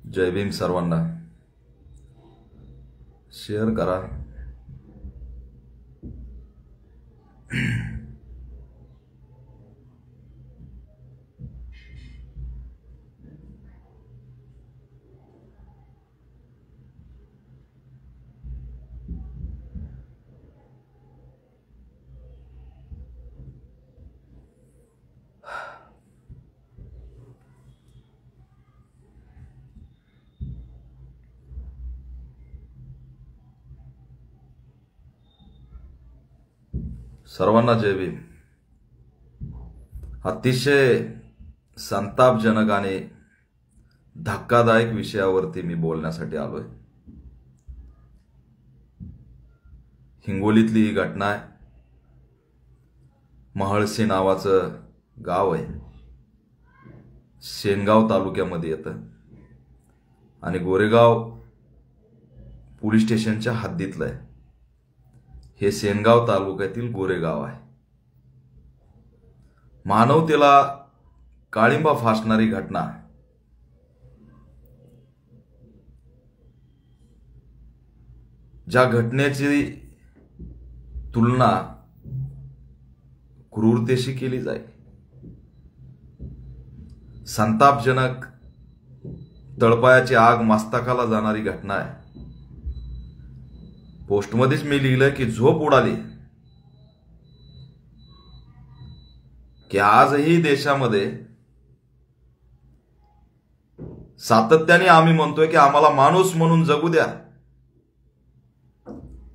जय भीम सर्वांना. शेअर करा. सर्वांना जय भीम. अतिशय संतापजनक आणि धक्कादायक विषयावरती मी बोलण्यासाठी आलोय. हिंगोलीतली ही घटना आहे. महळसी नावाचं गाव आहे, सेनगाव तालुक्यामध्ये येतं आणि गोरेगाव पोलीस स्टेशनच्या हद्दीतलं आहे. हे सेनगाव तालुक्यातील गोरेगाव आहे. मानवतेला काळिंबा फासणारी घटना. ज्या घटनेची तुलना क्रूरतेशी केली जाईल. संतापजनक, तळपायाची आग मस्तकाला जाणारी घटना आहे. पोस्टमध्येच मी लिहिलं की झोप उडाली की आजही देशामध्ये सातत्याने आम्ही म्हणतोय की आम्हाला माणूस म्हणून जगू द्या.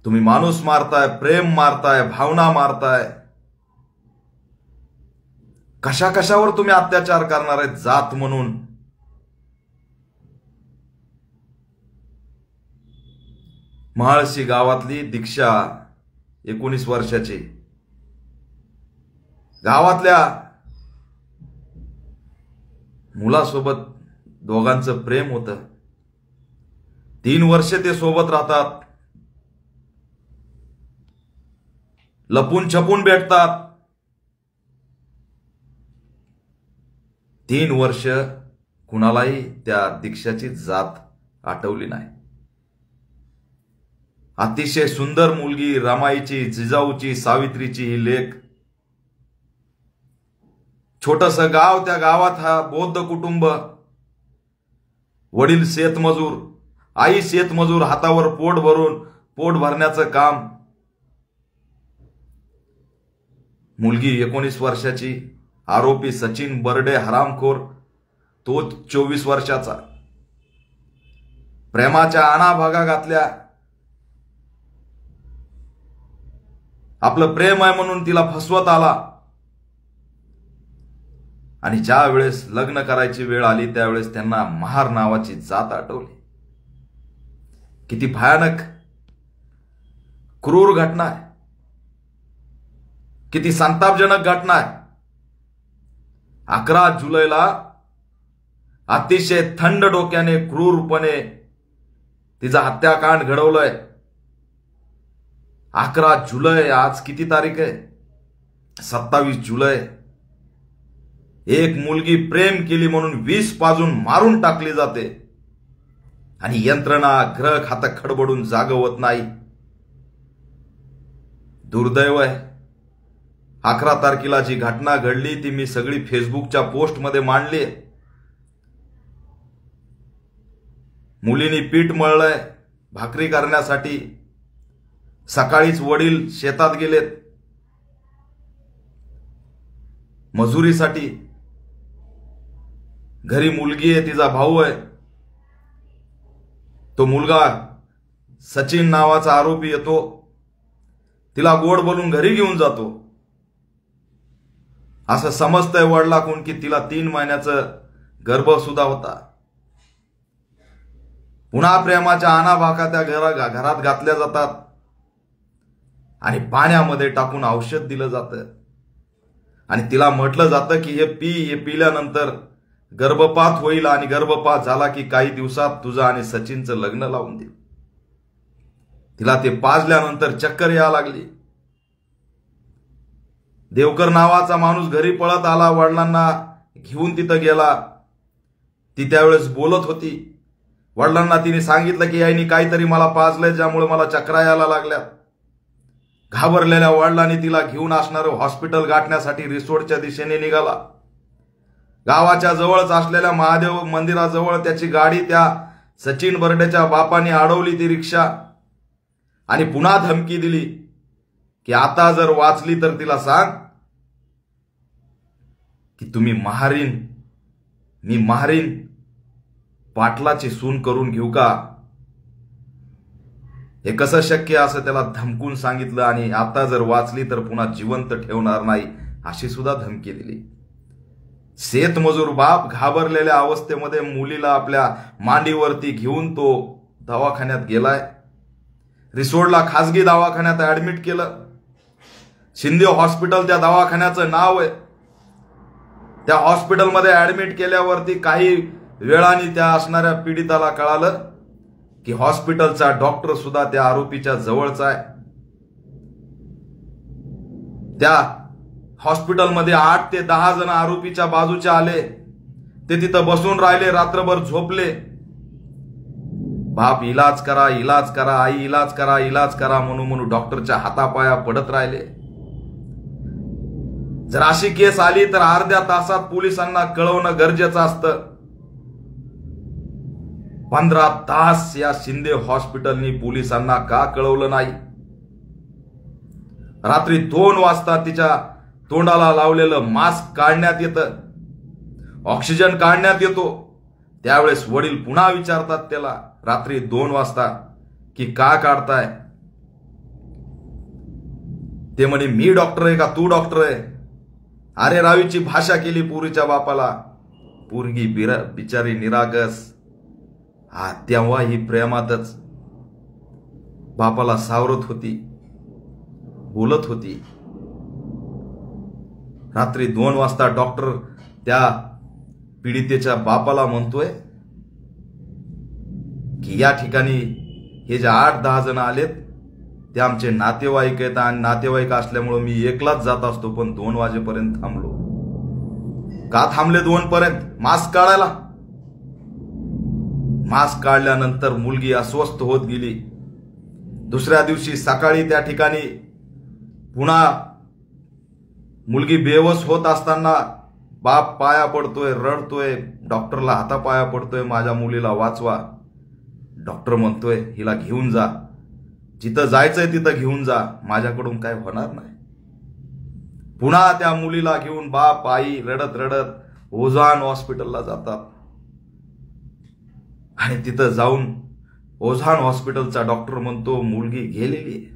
तुम्ही माणूस मारताय, प्रेम मारताय, भावना मारताय. कशा कशावर तुम्ही अत्याचार करणार आहे जात म्हणून. महळसी गावातली दीक्षा 19 वर्षाची, गावातल्या मुलासोबत दोघांचं प्रेम होतं. 3 वर्ष ते सोबत राहतात, लपून छपून भेटतात. 3 वर्ष कुणालाही त्या दीक्षाची जात आठवली नाही. अतिशय सुंदर मुलगी, रमाईची, जिजाऊची, सावित्रीची ही लेक. छोटंसं गाव, त्या गावात हा बौद्ध कुटुंब. वडील शेतमजूर, आई शेतमजूर, हातावर पोट भरून पोट भरण्याचं काम. मुलगी 19 वर्षाची. आरोपी सचिन बर्डे हरामखोर, तो 24 वर्षाचा. प्रेमाच्या आणाभागा घातल्या. आपलं प्रेम आहे म्हणून तिला फसवत आला आणि ज्या वेळेस लग्न करायची वेळ आली त्यावेळेस त्यांना महार नावाची जात आठवली. किती भयानक, क्रूर घटना आहे. किती संतापजनक घटना आहे. 11 जुलैला अतिशय थंड डोक्याने, क्रूरपणे तिचा हत्याकांड घडवलंय. 11 जुलै, आज किती तारीख आहे? 27 जुलै. एक मुलगी प्रेम केली म्हणून 20 पाजून मारून टाकली जाते आणि यंत्रणा, ग्रह खातं खडबडून जागवत नाही. दुर्दैव आहे. 11 तारखेला जी घटना घडली ती मी सगळी फेसबुकच्या पोस्टमध्ये मांडली. मुलीने पीठ मळलंय भाकरी करण्यासाठी. सकाळीच वडील शेतात गेलेत मजुरीसाठी. घरी मुलगी आहे, तिचा भाऊ आहे. तो मुलगा सचिन नावाचा आरोपी येतो, तिला गोड बोलून घरी घेऊन जातो. असं समजतंय वडिलांकडून की तिला 3 महिन्याचं गर्भ सुद्धा होता. पुन्हा प्रेमाच्या आणाभाका त्या घरात घातल्या जातात आणि पाण्यामध्ये टाकून औषध दिलं जातं आणि तिला म्हटलं जातं की हे पिल्यानंतर गर्भपात होईल आणि गर्भपात झाला की काही दिवसात तुझं आणि सचिनचं लग्न लावून दे. तिला ते पाजल्यानंतर चक्कर यायला लागली. देवकर नावाचा माणूस घरी पळत आला, वडिलांना घेऊन तिथं गेला. ती त्यावेळेस बोलत होती वडिलांना तिने सांगितलं की याईनी काहीतरी मला पाजलंय ज्यामुळे मला चक्रा यायला लागल्या. घाबरलेल्या वडिलांनी तिला घेऊन असणारं हॉस्पिटल गाठण्यासाठी रिसोर्टच्या दिशेने निघाला. गावाच्या जवळच असलेल्या महादेव मंदिराजवळ त्याची गाडी त्या सचिन बर्डेच्या बापाने अडवली ती रिक्षा आणि पुन्हा धमकी दिली की आता जर वाचली तर तिला सांग की तुम्ही महारीन, मी महारीन, पाटलाची सून करून घेऊ का. हे कसं शक्य असं त्याला धमकून सांगितलं आणि आता जर वाचली तर पुन्हा जिवंत ठेवणार नाही अशी सुद्धा धमकी दिली. शेतमजूर बाप घाबरलेल्या अवस्थेमध्ये मुलीला आपल्या मांडीवरती घेऊन तो दवाखान्यात गेलाय. रिसोडला खासगी दवाखान्यात ऍडमिट केलं. शिंदे हॉस्पिटल त्या दवाखान्याचं नाव आहे. त्या हॉस्पिटलमध्ये ऍडमिट केल्यावरती काही वेळाने त्या असणाऱ्या पीडिताला कळालं की हॉस्पिटलचा डॉक्टर सुद्धा त्या आरोपीच्या जवळचा आहे. त्या हॉस्पिटलमध्ये 8 ते 10 जण आरोपीच्या बाजूचे आले. ते तिथं बसून राहिले, रात्रभर झोपले. बाप इलाज करा, इलाज करा, आई इलाज करा, इलाज करा म्हणून डॉक्टरच्या हातापाया पडत राहिले. जर अशी केस आली तर अर्ध्या तासात पोलिसांना कळवणं गरजेचं असतं. 15 तास या शिंदे हॉस्पिटलनी पोलिसांना का कळवलं नाही. रात्री 2 वाजता तिच्या तोंडाला लावलेलं मास्क काढण्यात येतं, ऑक्सिजन काढण्यात येतो. त्यावेळेस वडील पुन्हा विचारतात त्याला रात्री 2 वाजता की का काढताय. ते म्हणे मी डॉक्टर आहे का तू डॉक्टर आहे. अरे रावीची भाषा केली पुरीच्या बापाला. पोरगी बिचारी निरागस. तेव्हा ही प्रेमातच बापाला सावरत होती, बोलत होती. रात्री 2 वाजता डॉक्टर त्या पीडितेच्या बापाला म्हणतोय की या ठिकाणी हे जे 8-10 जण आलेत ते आमचे नातेवाईक आहेत आणि नातेवाईक असल्यामुळे मी एकलाच जात असतो, पण 2 वाजेपर्यंत थांबलो. का थांबले 2 पर्यंत. मास्क काढायला. मास्क काढल्यानंतर मुलगी अस्वस्थ होत गेली. दुसऱ्या दिवशी सकाळी त्या ठिकाणी पुन्हा मुलगी बेवस होत असताना बाप पाया पडतोय, रडतोय, डॉक्टरला हातापाया पडतोय, माझ्या मुलीला वाचवा. डॉक्टर म्हणतोय हिला घेऊन जा, जिथं जायचंय तिथं घेऊन जा, माझ्याकडून काय होणार नाही. पुन्हा त्या मुलीला घेऊन बाप आई रडत रडत ओझान हॉस्पिटलला जातात आणि तिथं जाऊन ओझान हॉस्पिटलचा डॉक्टर म्हणतो मुलगी गेलेली आहे.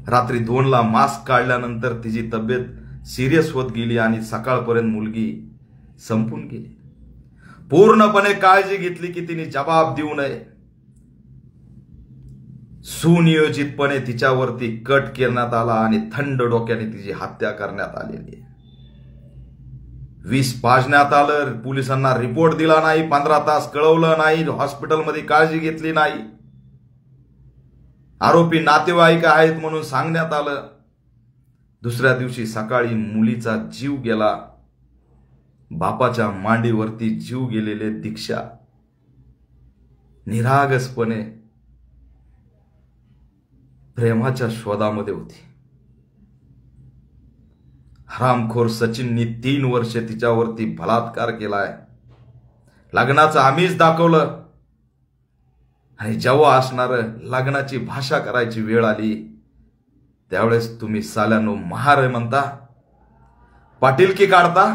रात्री 2ला मास्क काढल्यानंतर तिची तब्येत सिरियस होत गेली आणि सकाळपर्यंत मुलगी संपून गेली. पूर्णपणे काळजी घेतली की तिने जबाब देऊ नये. सुनियोजितपणे तिच्यावरती कट करण्यात आला आणि थंड डोक्याने तिची हत्या करण्यात आलेली आहे. विष पाजण्यात आलं. पोलिसांना रिपोर्ट दिला नाही, 15 तास कळवलं नाही, हॉस्पिटलमध्ये काळजी घेतली नाही. आरोपी नातेवाईक आहेत म्हणून सांगण्यात आलं. दुसऱ्या दिवशी सकाळी मुलीचा जीव गेला. बापाच्या मांडीवरती जीव गेलेले दीक्षा निरागसपणे प्रेमाच्या शोधामध्ये होती. हरामखोर सचिननी 3 वर्षे तिच्यावरती बलात्कार केलाय. लग्नाचं आमिष दाखवलं आणि जेव्हा असणार लग्नाची भाषा करायची वेळ आली त्यावेळेस तुम्ही साल्यानो महार म्हणता, पाटीलकी काढता.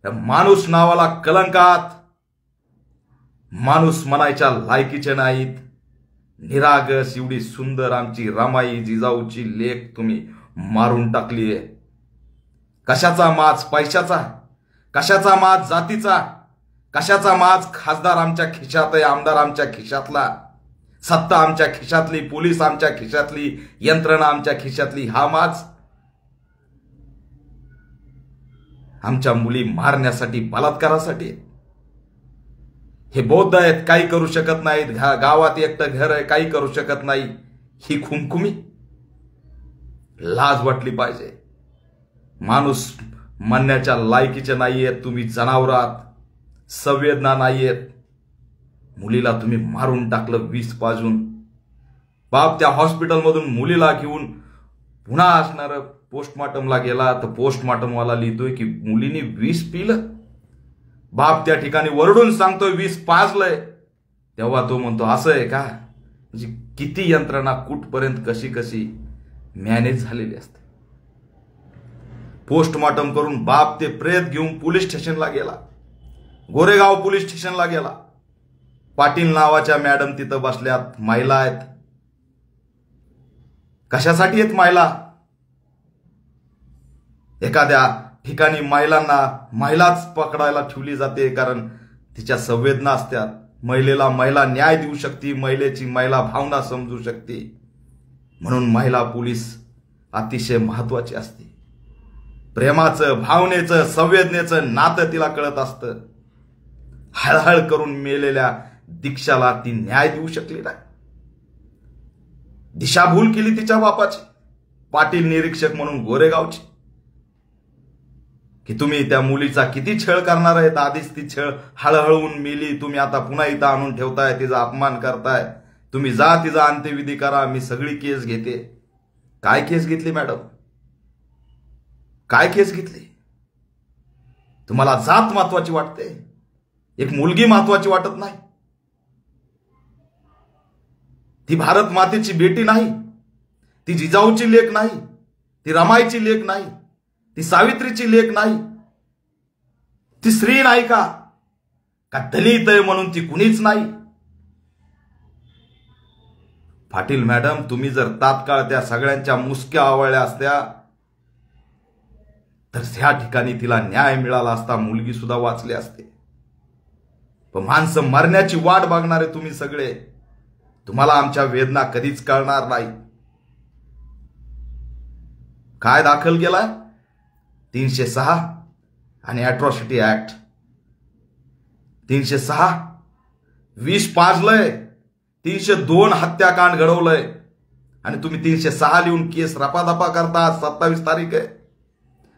माणूस नावाला कलंकात. माणूस म्हणायच्या लायकीचे नाहीत. निरागस एवढी सुंदर आमची रमाई जिजाऊची लेक तुम्ही मारून टाकलीये. कशाचा माज पैशाचा, कशाचा माज जातीचा, कशाचा माज खासदार आमच्या खिशात आहे, आमदार आमच्या खिशातला, सत्ता आमच्या खिशातली, पोलीस आमच्या खिशातली, यंत्रणा आमच्या खिशातली, हा माज आमच्या मुली मारण्यासाठी, बलात्कारासाठी. हे बौद्ध आहेत, काही करू शकत नाहीत. गावात एकटं घर आहे, काही करू शकत नाही. ही खुमखुमी लाज वाटली पाहिजे. माणूस म्हणण्याच्या लायकीचे नाहीयेत तुम्ही. जनावरात संवेदना नाहीयेत. मुलीला तुम्ही मारून टाकलं विष पाजून. बाप त्या हॉस्पिटलमधून मुलीला घेऊन पुन्हा असणार पोस्टमॉर्टमला गेला तर पोस्टमॉर्टमवाला लिहितोय की मुलीने विष पिलं. बाप त्या ठिकाणी वरडून सांगतोय विष पाजलंय. तेव्हा तो म्हणतो असं आहे का. म्हणजे किती यंत्रणा कुठपर्यंत कशी कशी मॅनेज झालेली असते. पोस्टमॉर्टम करून बाप ते प्रेत घेऊन पोलीस स्टेशनला गेला. गोरेगाव पोलीस स्टेशनला गेला. पाटील नावाच्या मॅडम तिथं बसल्यात. महिला आहेत. कशासाठी आहेत महिला. एखाद्या ठिकाणी महिलाच पकडायला ठेवली जाते कारण तिच्या संवेदना असतात. महिलेला महिला न्याय देऊ शकते. महिलेची महिला भावना समजू शकते. म्हणून महिला पोलीस अतिशय महत्वाची असते. प्रेमाचं, भावनेचं, संवेदनेचं नातं तिला कळत असतं. हळहळ करून मेलेल्या दीक्षाला ती न्याय देऊ शकली नाही. दिशाभूल केली तिच्या बापाची, पाटील निरीक्षक म्हणून गोरेगावची, की तुम्ही त्या मुलीचा किती छळ करणार आहेत. आधीच ती छळ हळहळून मेली. तुम्ही आता पुन्हा इथं आणून ठेवताय. तिचा अपमान करताय. तुम्ही जा तिचा अंत्यविधी करा. मी सगळी केस घेते. काय केस घेतली मॅडम. काय केस घेतली. तुम्हाला जात महत्वाची वाटते. एक मुलगी महत्वाची वाटत नाही. ती भारत मातेची बेटी नाही. ती जिजाऊची लेक नाही. ती रमाईची लेक नाही. ती सावित्रीची लेक नाही. ती स्त्री नाही का दलित आहे म्हणून ती कुणीच नाही. पाटील मॅडम तुम्ही जर तात्काळ त्या सगळ्यांच्या मुसक्या आवळल्या असत्या तर त्या ठिकाणी तिला न्याय मिळाला असता. मुलगी सुद्धा वाचली असते. पण माणसं मरण्याची वाट बघणारे तुम्ही सगळे, तुम्हाला आमच्या वेदना कधीच कळणार नाही. काय दाखल केलाय 306 आणि अॅट्रॉसिटी ऍक्ट. 306 विष पाजलंय. 302 हत्याकांड घडवलंय आणि तुम्ही 306 लिहून केस रपादपा करता. 27 तारीख आहे.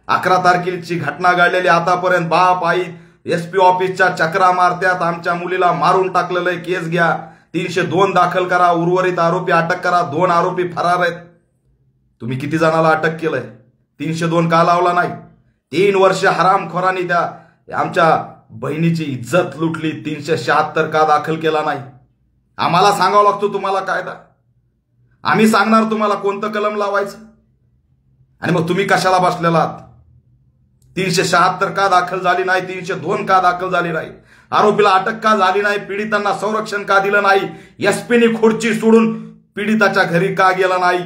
11 तारखेची घटना घडलेली. आतापर्यंत बाप आई SP ऑफिसच्या चक्रा मारत्यात. आमच्या मुलीला मारून टाकलेलं आहे. केस घ्या. 302 दाखल करा. उर्वरित आरोपी अटक करा. 2 आरोपी फरार आहेत. तुम्ही किती जणाला अटक केलंय. 302 का लावला नाही. 3 वर्ष हरामखोरांनी त्या आमच्या बहिणीची इज्जत लुटली. 376 का दाखल केला नाही. आम्हाला सांगावं लागतो तुम्हाला कायदा. आम्ही सांगणार तुम्हाला कोणतं कलम लावायचं. आणि मग तुम्ही कशाला बसलेला आहात. 376 का दाखल झाली नाही. 302 का दाखल झाली नाही. आरोपीला अटक का झाली नाही. पीडितांना संरक्षण का दिलं नाही. एसपीनी खुर्ची सोडून पीडिताच्या घरी का गेला नाही.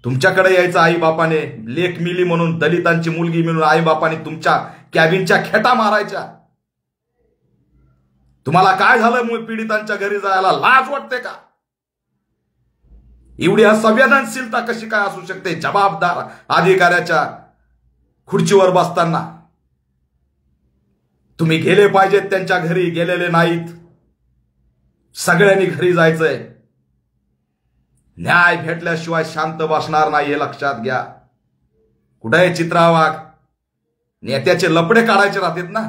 तुमच्याकडे यायचं आई बापाने. लेक मिली म्हणून, दलितांची मुलगी म्हणून आई बापाने तुमच्या कॅबिनच्या खेटा मारायच्या. तुम्हाला काय झालं पीडितांच्या घरी जायला लाज वाटते का. एवढी असंवेदनशीलता कशी काय असू शकते जबाबदार अधिकाऱ्याच्या खुर्चीवर बसताना. तुम्ही गेले पाहिजेत त्यांच्या घरी. गेलेले नाहीत. सगळ्यांनी घरी जायचंय. न्याय भेटल्याशिवाय शांत बसणार नाही हे लक्षात घ्या. कुठे चित्रा वाघ. नेत्याचे लपडे काढायचे राहतात ना.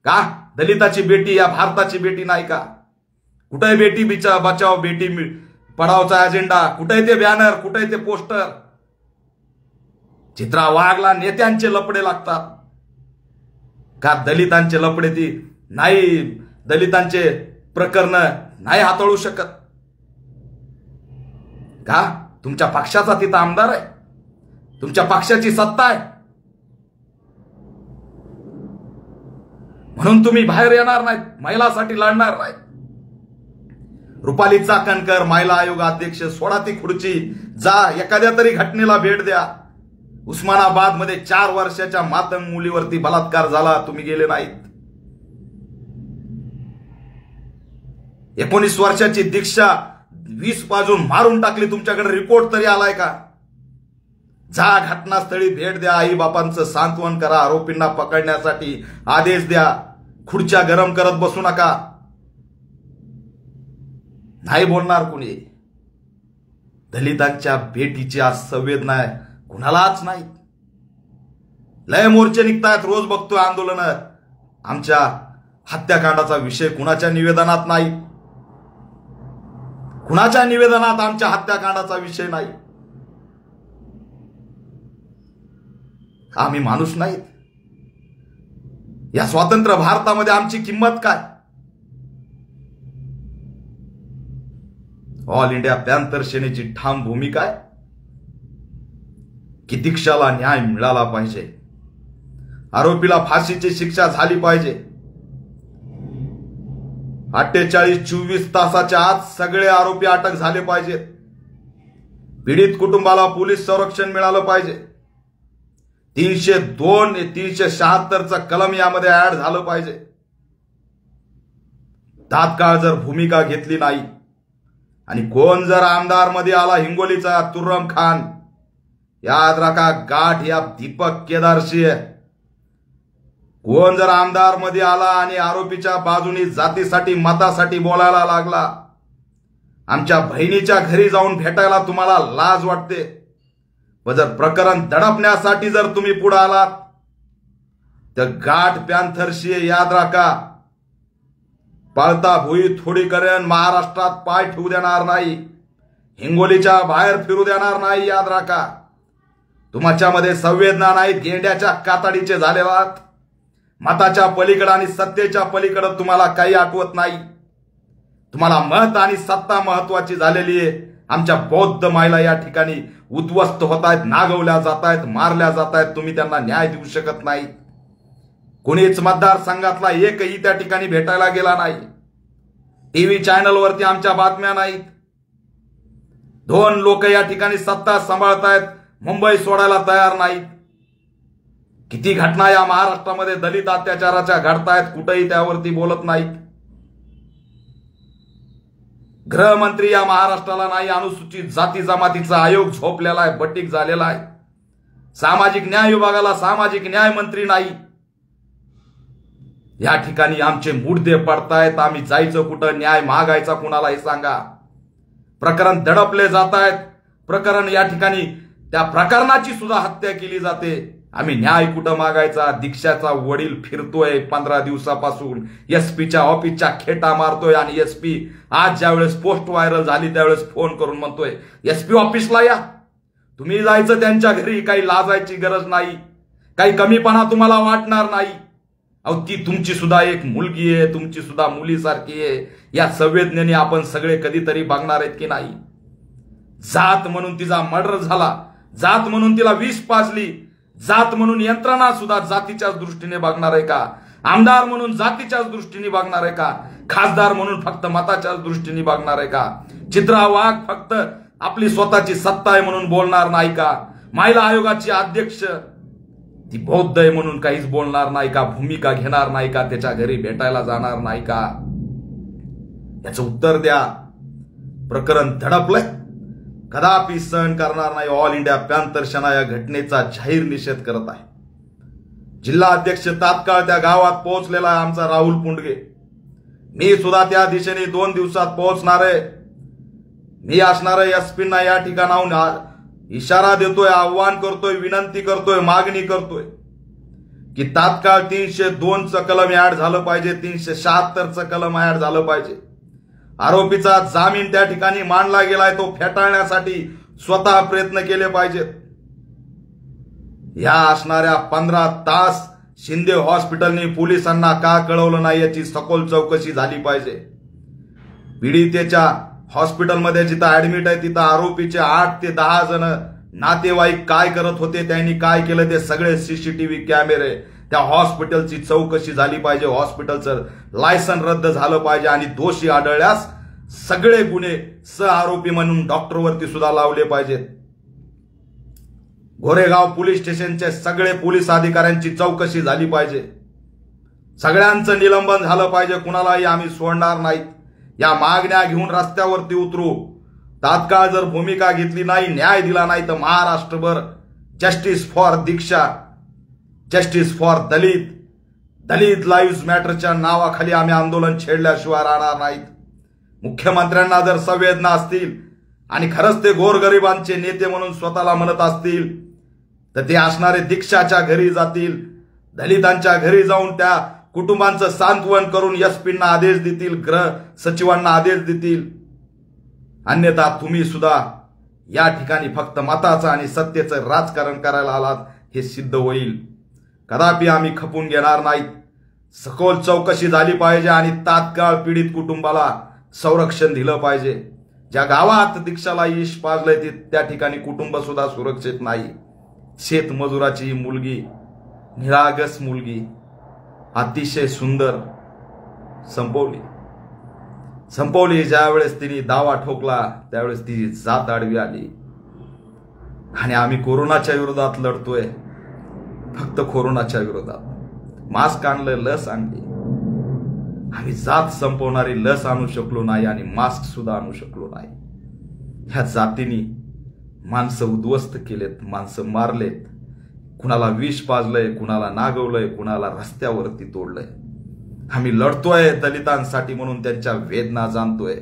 का दलिताची बेटी या भारताची बेटी नाही का. कुठे बेटी बचाव बेटी पढावचा अजेंडा. कुठे ते बॅनर. कुठे ते पोस्टर. चित्रा वाघला नेत्यांचे लपडे लागतात का. दलितांचे लपडे ती नाही. दलितांचे प्रकरण नाही हाताळू शकत का. तुमच्या पक्षाचा तिथं आमदार आहे. तुमच्या पक्षाची सत्ता आहे म्हणून तुम्ही बाहेर येणार नाहीत. महिलासाठी लढणार नाहीत. रुपाली चाकणकर महिला आयोग अध्यक्ष. सोडा ती खुर्ची. जा एखाद्या तरी घटनेला भेट द्या. उस्मानाबाद मध्ये 4 वर्षाच्या मातंग मुलीवरती बलात्कार झाला. तुम्ही गेले नाहीत. 19 वर्षाची दीक्षा विष पाजून मारून टाकली. तुमच्याकडे रिपोर्ट तरी आलाय का. जा घटनास्थळी भेट द्या. आई बापांचं सांत्वन करा. आरोपींना पकडण्यासाठी आदेश द्या. खुर्च्या गरम करत बसू नका. नाही बोलणार कुणी. दलितांच्या भेटीची आज संवेदना आहे कुणालाच नाही. लय मोर्चे निघतायत. रोज बघतोय आंदोलन. आमच्या हत्याकांडाचा विषय कुणाच्या निवेदनात नाही. कुणाच्या निवेदनात आमच्या हत्याकांडाचा विषय नाही. आम्ही माणूस नाहीत? या स्वतंत्र भारतामध्ये आमची किंमत काय? ऑल इंडिया पॅन्थर सेनेची ठाम भूमिका आहे की दीक्षाला न्याय मिळाला पाहिजे. आरोपीला फाशीची शिक्षा झाली पाहिजे. 48-24 तासाच्या आत सगळे आरोपी अटक झाले पाहिजेत. पीडित कुटुंबाला पोलीस संरक्षण मिळालं पाहिजे. 302-376 कलम यामध्ये ऍड झालं पाहिजे. तात्काळ जर भूमिका घेतली नाही आणि कोण जर आमदार मध्ये आला हिंगोलीचा तुर्रम खान, याद रखा गाठ या दीपक केदारशी आहे. कोण जर आमदार मध्ये आला आणि आरोपीच्या बाजूनी जातीसाठी मतासाठी बोलायला लागला, आमच्या बहिणीच्या घरी जाऊन भेटायला तुम्हाला लाज वाटते. व जर प्रकरण दडपण्यासाठी जर तुम्ही पुढे आलात तर गाठ पॅन्थरशी याद राखा, पाळता भुई थोडी करेन महाराष्ट्रात पाय ठेवू देणार नाही. हिंगोलीच्या बाहेर फिरू देणार नाही. याद राखा, तुमच्यामध्ये संवेदना नाहीत, गेंड्याच्या कातडीचे झालेलात. मताच्या पलीकडे आणि सत्तेच्या पलीकडे तुम्हाला काही आठवत नाही. तुम्हाला मत आणि सत्ता महत्वाची झालेली आहे. आमच्या बौद्ध महिला या ठिकाणी उद्ध्वस्त होत आहेत, नागवल्या जात आहेत, मारल्या जात आहेत. तुम्ही त्यांना न्याय देऊ शकत नाही. कोणीच मतदारसंघातला एकही त्या ठिकाणी भेटायला गेला नाही. टीव्ही चॅनलवरती आमच्या बातम्या नाहीत. 2 लोक या ठिकाणी सत्ता सांभाळतायत, मुंबई सोडायला तयार नाहीत. किती घटना या महाराष्ट्रामध्ये दलित अत्याचाराच्या घडतायत, कुठेही त्यावरती बोलत नाहीत. गृहमंत्री या महाराष्ट्राला नाही. अनुसूचित जाती जमातीचा आयोग झोपलेला आहे, बटीक झालेला आहे. सामाजिक न्याय विभागाला सामाजिक न्याय मंत्री नाही. या ठिकाणी आमचे मुद्दे पडतायत. आम्ही जायचं कुठं, न्याय मागायचा कुणाला हे सांगा. प्रकरण दडपले जात आहेत. प्रकरण या ठिकाणी त्या प्रकरणाची सुद्धा हत्या केली जाते. आम्ही न्याय कुठं मागायचा? दीक्षाचा वडील फिरतोय 15 दिवसापासून, एसपीच्या ऑफिसच्या खेटा मारतोय आणि एसपी आज ज्यावेळेस पोस्ट व्हायरल झाली त्यावेळेस फोन करून म्हणतोय एसपी ऑफिसला या. तुम्ही जायचं त्यांच्या घरी, काही लाजायची गरज नाही, काही कमीपणा तुम्हाला वाटणार नाही. अहो, ती तुमची सुद्धा एक मुलगी आहे, तुमची सुद्धा मुलीसारखी आहे. या संवेदनेने आपण सगळे कधीतरी बघणार आहेत की नाही? जात म्हणून तिचा मर्डर झाला, जात म्हणून तिला विष पाजली, जात म्हणून यंत्रणा सुद्धा जातीच्याच दृष्टीने बघणार आहे का? आमदार म्हणून जातीच्याच दृष्टीने बघणार आहे का? खासदार म्हणून फक्त मताच्याच दृष्टीने बघणार आहे का? चित्रा वाघ फक्त आपली स्वतःची सत्ता आहे म्हणून बोलणार नाही का? महिला आयोगाची अध्यक्ष ती बौद्ध आहे म्हणून काहीच बोलणार नाही का? भूमिका घेणार नाही का? त्याच्या घरी भेटायला जाणार नाही का? याचं उत्तर द्या. प्रकरण धडपलंय, कदापि सहन करणार नाही. ऑल इंडिया पॅन्थर सेना या घटनेचा जाहीर निषेध करत आहे. जिल्हा अध्यक्ष तात्काळ त्या गावात पोहोचलेला आहे आमचा राहुल पुंडगे. मी सुद्धा त्या दिशेने 2 दिवसात पोहोचणार आहे. मी असणार आहे एसपींना या ठिकाणाहून इशारा देतोय, आव्हान करतोय, विनंती करतोय, मागणी करतोय की तात्काळ 302चं कलम ऍड झालं पाहिजे, 376चं कलम ऍड झालं पाहिजे. आरोपीचा जामीन त्या ठिकाणी मांडला गेलाय, तो फेटाळण्यासाठी स्वतः प्रयत्न केले पाहिजेत. या असणाऱ्या 15 तास शिंदे हॉस्पिटलने पोलिसांना का कळवलं नाही याची सखोल चौकशी झाली पाहिजे. पीडितेच्या हॉस्पिटलमध्ये जिथं ऍडमिट आहे तिथं आरोपीचे 8 ते 10 जण नातेवाईक काय करत होते, त्यांनी काय केलं ते सगळे सीसीटीव्ही कॅमेरे, त्या हॉस्पिटलची चौकशी झाली पाहिजे. हॉस्पिटलचं लायसन रद्द झालं पाहिजे आणि दोषी आढळल्यास सगळे गुन्हे सहआरोपी म्हणून डॉक्टरवरती सुद्धा लावले पाहिजेत. गोरेगाव पोलीस स्टेशनचे सगळे पोलीस अधिकाऱ्यांची चौकशी झाली पाहिजे. सगळ्यांचं निलंबन झालं पाहिजे. कुणालाही आम्ही सोडणार नाहीत. या मागण्या घेऊन रस्त्यावरती उतरू. तात्काळ जर भूमिका घेतली नाही, न्याय दिला नाही तर महाराष्ट्रभर justice for Diksha, justice for Dalit, Dalit live मॅटरच्या नावाखाली आम्ही आंदोलन छेडल्याशिवाय राहणार नाहीत. मुख्यमंत्र्यांना जर संवेदना असतील आणि खरंच ते गोरगरिबांचे नेते म्हणून स्वतःला म्हणत असतील तर ते असणारे दीक्षाच्या घरी जातील, दलितांच्या घरी जाऊन त्या कुटुंबांचं सांत्वन करून एसपींना आदेश देतील, गृह सचिवांना आदेश देतील. अन्यथा तुम्ही सुद्धा या ठिकाणी फक्त मताचं आणि सत्तेचं राजकारण करायला आलात हे सिद्ध होईल. कदापि आम्ही खपून घेणार नाहीत. सखोल चौकशी झाली पाहिजे आणि तात्काळ पीडित कुटुंबाला संरक्षण दिलं पाहिजे. ज्या गावात दीक्षाला यश पाजलंय त्या ठिकाणी कुटुंब सुद्धा सुरक्षित नाही. शेतमजुराची मुलगी, निरागस मुलगी, अतिशय सुंदर संपवली. ज्यावेळेस तिने दावा ठोकला त्यावेळेस ती जात आडवी आली. आणि आम्ही कोरोनाच्या विरोधात लढतोय, फक्त कोरोनाच्या विरोधात. मास्क आणलं, लस आणली. आम्ही जात संपवणारी लस आणू शकलो नाही आणि मास्क सुद्धा आणू शकलो नाही. ह्या जातीने माणसं उद्ध्वस्त केलेत, माणसं मारलेत. कुणाला विष पाजलंय, कुणाला नागवलंय, कुणाला रस्त्यावरती तोडलंय. आम्ही लढतोय दलितांसाठी म्हणून त्यांच्या वेदना जाणतोय.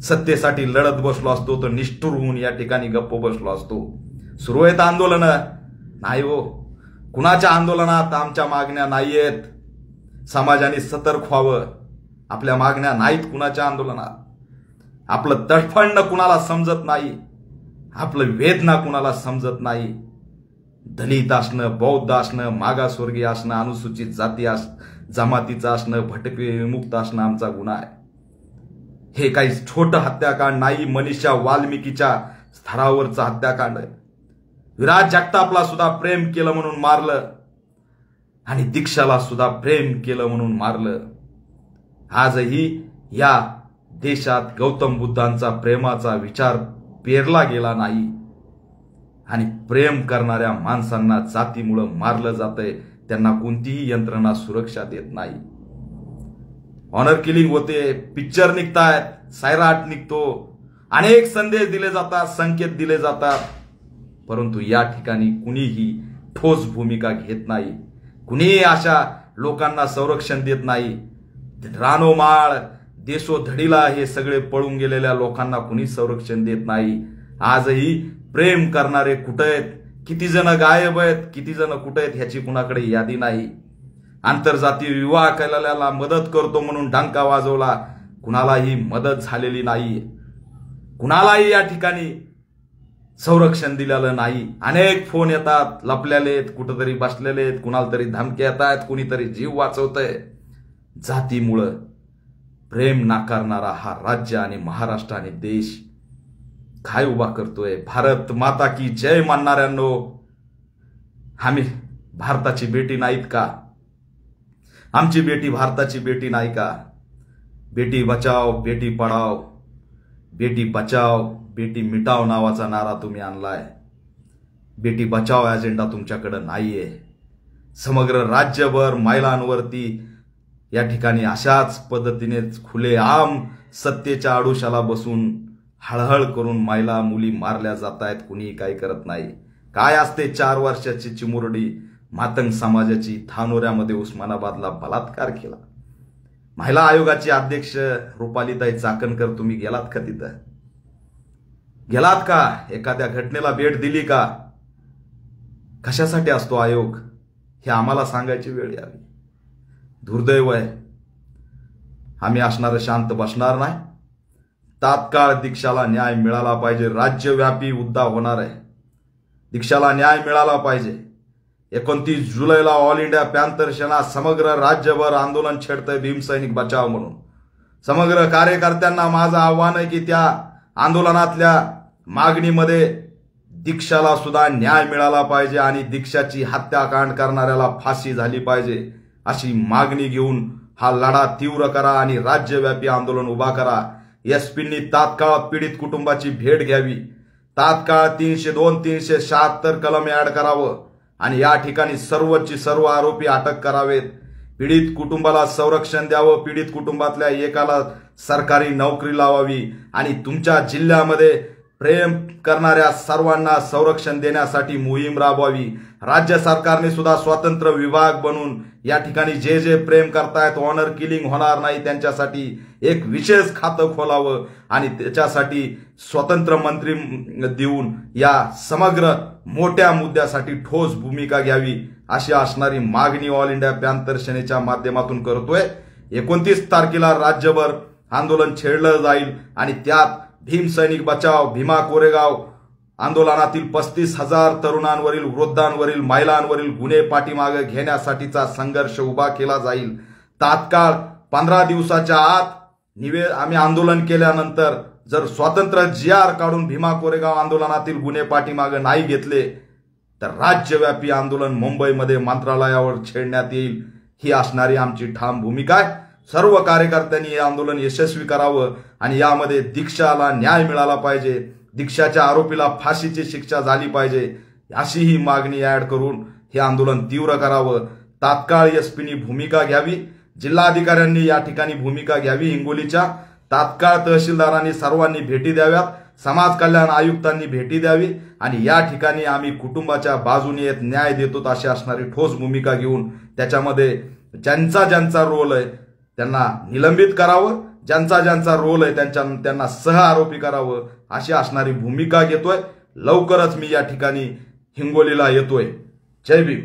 सत्तेसाठी लढत बसलो असतो तर निष्ठुर होऊन या ठिकाणी गप्प बसलो असतो. सुरू आहेत आंदोलन? नाही हो. कुणाच्या आंदोलनात आमच्या मागण्या नाहीयेत. समाजाने सतर्क व्हावं. आपल्या मागण्या नाहीत कुणाच्या आंदोलनात. आपलं तडफडणं कुणाला समजत नाही, आपलं वेदना कुणाला समजत नाही. दलित असणं, बौद्ध असणं, मागासवर्गीय असणं, अनुसूचित जाती जमातीचं असणं, भटके विमुक्त असणं आमचा गुन्हा आहे. हे काही छोटं हत्याकांड नाही. मनीषा वाल्मिकीच्या स्तरावरचं हत्याकांड आहे. विराज जगतापला सुद्धा प्रेम केलं म्हणून मारलं आणि दीक्षाला सुद्धा प्रेम केलं म्हणून मारलं. आजही या देशात गौतम बुद्धांचा प्रेमाचा विचार पेरला गेला नाही आणि प्रेम करणाऱ्या माणसांना जातीमुळं मारलं जातंय. त्यांना कोणतीही यंत्रणा सुरक्षा देत नाही. ऑनर किलिंग होते, पिक्चर निघतायत, सैराट निघतो, अनेक संदेश दिले जातात, संकेत दिले जातात, परंतु या ठिकाणी कुणीही ठोस भूमिका घेत नाही. कुणीही अशा लोकांना संरक्षण देत नाही. रानोमाळ, देशोधडीला हे सगळे पळून गेलेल्या लोकांना कुणी संरक्षण देत नाही. आजही प्रेम करणारे कुठे आहेत, किती जण गायब आहेत, किती जण कुठे आहेत ह्याची कुणाकडे यादी नाही. आंतरजातीय विवाह केलेल्याला मदत करतो म्हणून डंका वाजवला, कुणालाही मदत झालेली नाही. कुणालाही या ठिकाणी संरक्षण दिलेलं नाही. अनेक फोन येतात, लपलेले कुठेतरी बसलेले, कुणाला तरी धमक्या येतात, कुणीतरी जीव वाचवतंय. जातीमुळं प्रेम नाकारणारा हा राज्य आणि महाराष्ट्र आणि देश काय उभा करतोय? भारत माता की जय मानणाऱ्यांनो, आम्ही भारताची बेटी नाहीत का? आमची बेटी भारताची बेटी नाही का? बेटी बचाव, बेटी पढाव, बेटी बचाव, बेटी मिटाव नावाचा नारा तुम्ही आणलाय. बेटी बचाव अजेंडा तुमच्याकडे नाहीये. समग्र राज्यभर महिलांवरती या ठिकाणी अशाच पद्धतीने खुलेआम सत्तेच्या आडुशाला बसून हळहळ करून महिला मुली मारल्या जात आहेत. कुणीही काही करत नाही. काय असते 4 वर्षाची चिमुरडी मातंग समाजाची धानोऱ्यामध्ये उस्मानाबादला बलात्कार केला. महिला आयोगाची अध्यक्ष रुपालीताई चाकणकर, तुम्ही गेलात का तिथं? गेलात का? एखाद्या घटनेला भेट दिली का? कशासाठी असतो आयोग हे आम्हाला सांगायची वेळ यावी. दुर्दैव आहे. आम्ही असणार शांत बसणार नाही. तात्काळ दीक्षाला न्याय मिळाला पाहिजे. राज्यव्यापी उद्धाव होणार आहे. दीक्षाला न्याय मिळाला पाहिजे. 29 जुलैला ऑल इंडिया पॅंथर सेना समग्र राज्यभर आंदोलन छेडतंय भीमसैनिक बचाव म्हणून. समग्र कार्यकर्त्यांना माझं आव्हान आहे की त्या आंदोलनातल्या मागणीमध्ये दीक्षाला सुद्धा न्याय मिळाला पाहिजे आणि दीक्षाची हत्याकांड करणाऱ्याला फाशी झाली पाहिजे अशी मागणी घेऊन हा लढा तीव्र करा आणि राज्यव्यापी आंदोलन उभा करा. एसपींनी तात्काळ पीडित कुटुंबाची भेट घ्यावी. तात्काळ 302, 376 कलम ऍड करावं आणि या ठिकाणी सर्वची सर्व आरोपी अटक करावेत. पीडित कुटुंबाला संरक्षण द्यावं. पीडित कुटुंबातल्या एकाला सरकारी नोकरी लावावी आणि तुमच्या जिल्ह्यामध्ये प्रेम करणाऱ्या सर्वांना संरक्षण देण्यासाठी मोहीम राबवावी. राज्य सरकारने सुद्धा स्वतंत्र विभाग बनवून या ठिकाणी जे जे प्रेम करतायत, ऑनर किलिंग होणार नाही त्यांच्यासाठी एक विशेष खातं खोलावं आणि त्याच्यासाठी स्वतंत्र मंत्री देऊन या समग्र मोठ्या मुद्द्यासाठी ठोस भूमिका घ्यावी. अशी असणारी मागणी ऑल इंडिया पॅंथर सेनेच्या माध्यमातून करतोय। 29 तारखेला राज्यभर आंदोलन छेडलं जाईल आणि त्यात भीम सैनिक बचाव, भीमा कोरेगाव आंदोलनातील 35,000 तरुणांवरील, वृद्धांवरील, महिलांवरील गुन्हे पाठीमागे घेण्यासाठीचा संघर्ष उभा केला जाईल। तात्काळ 15 दिवसाच्या आत आम्ही आंदोलन केल्यानंतर जर स्वतंत्र GR काढून भीमा कोरेगाव आंदोलनातील गुन्हे पाठीमागे नाही घेतले तर राज्यव्यापी आंदोलन मुंबईमध्ये मंत्रालयावर छेडण्यात येईल। ही असणारी आमची ठाम भूमिका आहे। सर्व कार्यकर्त्यांनी हे आंदोलन यशस्वी करावं आणि यामध्ये दीक्षाला न्याय मिळाला पाहिजे, दीक्षाच्या आरोपीला फाशीची शिक्षा झाली पाहिजे, अशी ही मागणी ऍड करून हे आंदोलन तीव्र करावं। तात्काळ एसपीनी भूमिका घ्यावी, जिल्हाधिकाऱ्यांनी या ठिकाणी भूमिका घ्यावी, हिंगोलीच्या तात्काळ तहसीलदारांनी सर्वांनी भेटी द्याव्यात, समाज कल्याण आयुक्तांनी भेटी द्यावी आणि या ठिकाणी आम्ही कुटुंबाच्या बाजूने न्याय देतो अशी असणारी ठोस भूमिका घेऊन त्याच्यामध्ये ज्यांचा रोल आहे त्यांना निलंबित करावं, ज्यांचा रोल आहे त्यांना सह आरोपी करावं, अशी असणारी भूमिका घेतोय। लवकरच मी या ठिकाणी हिंगोलीला येतोय। जय भीम।